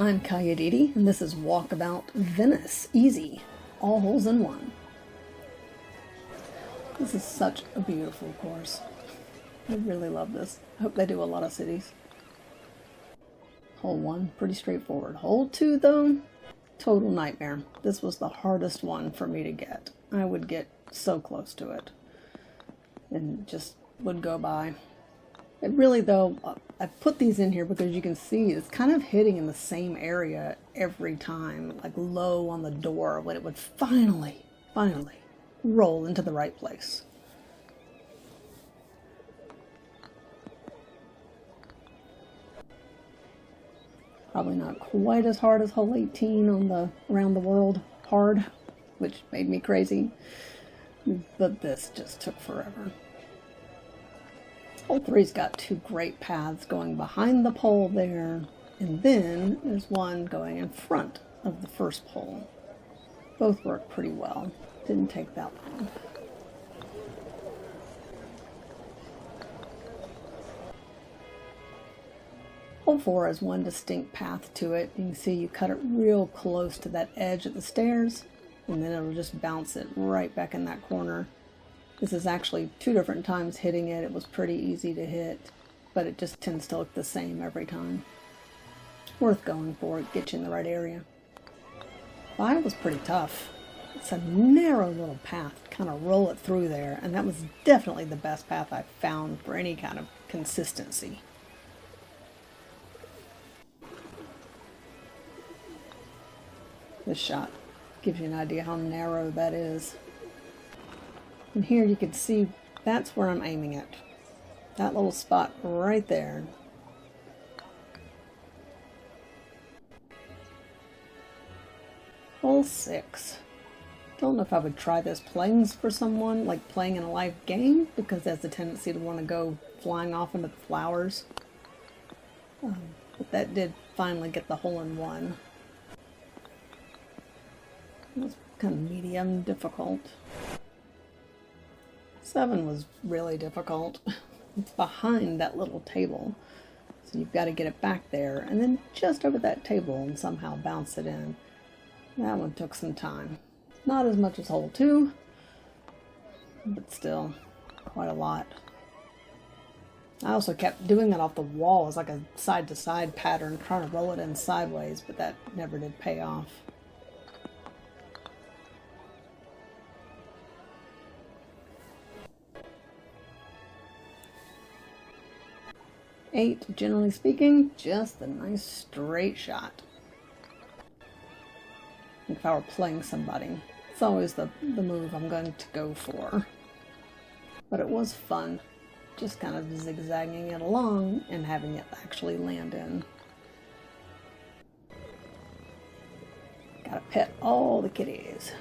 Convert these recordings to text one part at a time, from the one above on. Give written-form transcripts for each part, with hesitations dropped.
I'm Kayaditi, and this is Walkabout Venice. Easy. All holes in one. This is such a beautiful course. I really love this. I hope they do a lot of cities. Hole 1, pretty straightforward. Hole 2, though, total nightmare. This was the hardest one for me to get. I would get so close to it and just would go by. It really, though, I put these in here because you can see it's kind of hitting in the same area every time, like low on the door, when it would finally roll into the right place. Probably not quite as hard as hole 18 on the around the world hard, which made me crazy, but this just took forever. Hole 3's got two great paths going behind the pole there, and then there's one going in front of the first pole. Both work pretty well. Didn't take that long. Hole 4 has one distinct path to it. You can see you cut it real close to that edge of the stairs, and then it'll just bounce it right back in that corner. This is actually 2 different times hitting it. It was pretty easy to hit, but it just tends to look the same every time. Worth going for it, get you in the right area. 5 was pretty tough. It's a narrow little path, kind of roll it through there, and that was definitely the best path I've found for any kind of consistency. This shot gives you an idea how narrow that is. And here you can see that's where I'm aiming it. That little spot right there. Hole 6. Don't know if I would try this playing for someone, like playing in a live game, because there's a tendency to want to go flying off into the flowers. But that did finally get the hole in one. It was kind of medium difficult. 7 was really difficult. It's behind that little table, so you've got to get it back there and then just over that table and somehow bounce it in. That one took some time. Not as much as hole 2, but still quite a lot. I also kept doing it off the wall as like a side-to-side pattern, trying to roll it in sideways, but that never did pay off. 8, generally speaking, just a nice straight shot. If I were playing somebody, it's always the move I'm going to go for. But it was fun, just kind of zigzagging it along and having it actually land in. Gotta pet all the kitties.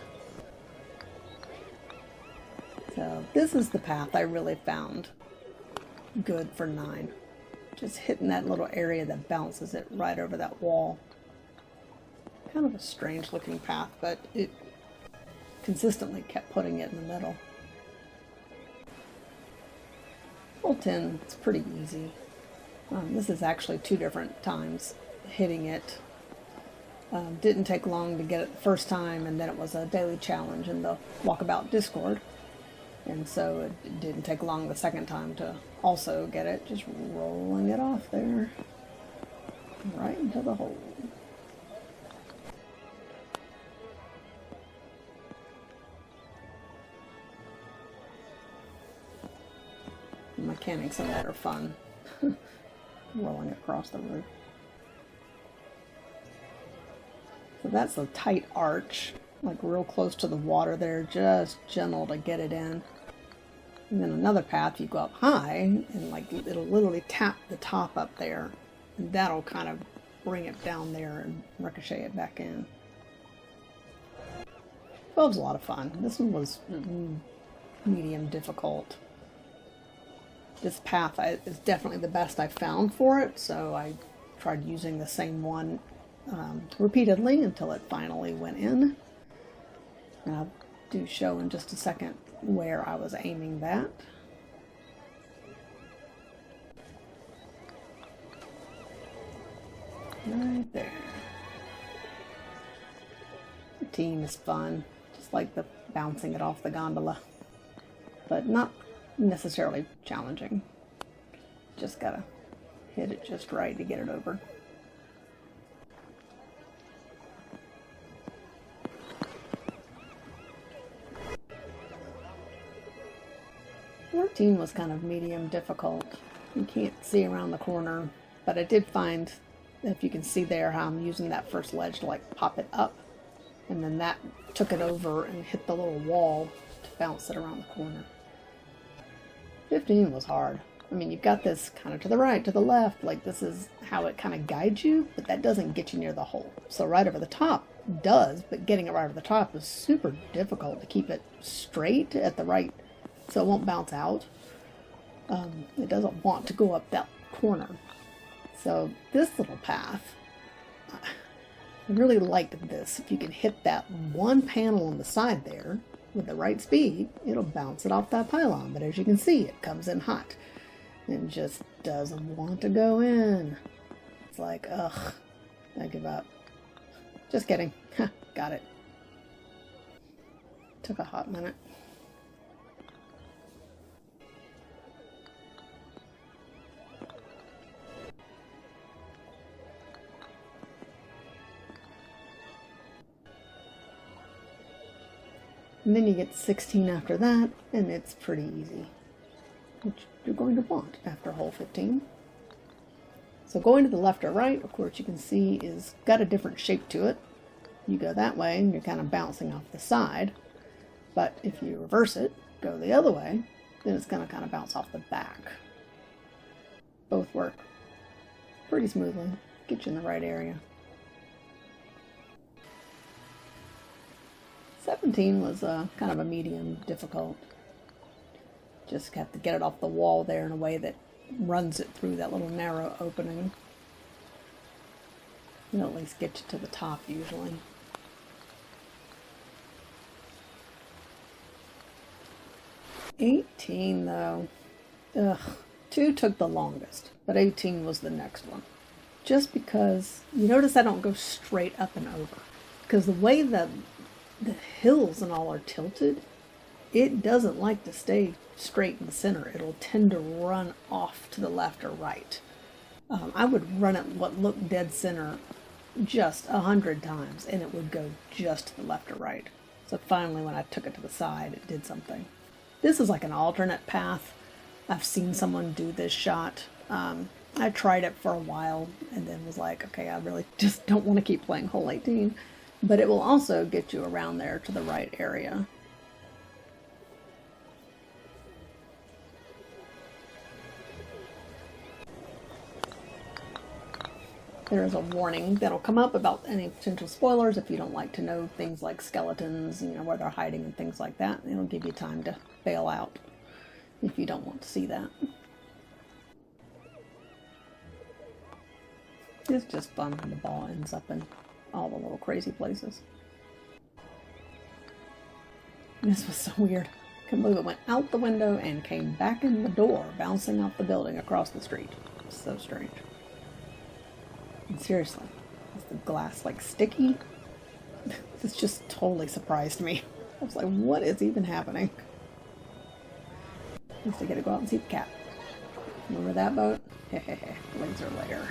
So this is the path I really found good for 9. Just hitting that little area that bounces it right over that wall. Kind of a strange looking path, but it consistently kept putting it in the middle. Hole 10, it's pretty easy. This is actually 2 different times hitting it. Didn't take long to get it the first time, and then it was a daily challenge in the Walkabout Discord. And so it didn't take long the second time to also get it, just rolling it off there, right into the hole. The mechanics of that are fun, rolling it across the roof. So that's a tight arch, like real close to the water there, just gentle to get it in. And then another path, you go up high, and like it'll literally tap the top up there, and that'll kind of bring it down there and ricochet it back in. 12's a lot of fun. This one was medium difficult. This path is definitely the best I found for it, so I tried using the same one repeatedly until it finally went in. And I'll do show in just a second where I was aiming that. Right there. 15 is fun, just like the bouncing it off the gondola, but not necessarily challenging. Just gotta hit it just right to get it over. Team was kind of medium difficult. You can't see around the corner, but I did find, if you can see there, how I'm using that first ledge to like pop it up, and then that took it over and hit the little wall to bounce it around the corner. 15 was hard. I mean, you've got this kind of to the right, to the left, like this is how it kind of guides you, but that doesn't get you near the hole. So right over the top does, but getting it right over the top is super difficult to keep it straight at the right, so it won't bounce out. It doesn't want to go up that corner. So this little path, I really liked this. If you can hit that one panel on the side there with the right speed, it'll bounce it off that pylon. But as you can see, it comes in hot and just doesn't want to go in. It's like, ugh, I give up. Just kidding. Got it. Took a hot minute. And then you get 16 after that, and it's pretty easy, which you're going to want after hole 15. So going to the left or right, of course, you can see is got a different shape to it. You go that way, and you're kind of bouncing off the side. But if you reverse it, go the other way, then it's going to kind of bounce off the back. Both work pretty smoothly, get you in the right area. 17 was kind of a medium difficult. Just have to get it off the wall there in a way that runs it through that little narrow opening. It'll at least get you to the top usually. '18 though, ugh, 2 took the longest, but 18 was the next one. Just because, you notice I don't go straight up and over, because the way that the hills and all are tilted, it doesn't like to stay straight in the center. It'll tend to run off to the left or right. I would run it what looked dead center just 100 times and it would go just to the left or right. So finally when I took it to the side, it did something. This is like an alternate path. I've seen someone do this shot. I tried it for a while and then was like, okay, I really just don't want to keep playing hole 18. But it will also get you around there to the right area. There is a warning that'll come up about any potential spoilers if you don't like to know things like skeletons, you know, where they're hiding and things like that. It'll give you time to bail out if you don't want to see that. It's just fun when the ball ends up in all the little crazy places. This was so weird. Couldn't believe it went out the window and came back in the door, bouncing off the building across the street. So strange. And seriously, is the glass like sticky? This just totally surprised me. I was like, what is even happening? At least I get to go out and see the cat. Remember that boat? Hehehe, laser layer.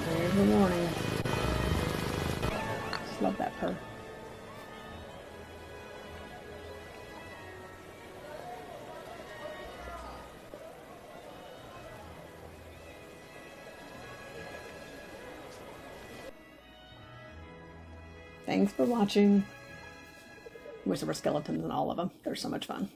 There's the warning. Just love that purr. Thanks for watching. Wish there were skeletons in all of them. They're so much fun.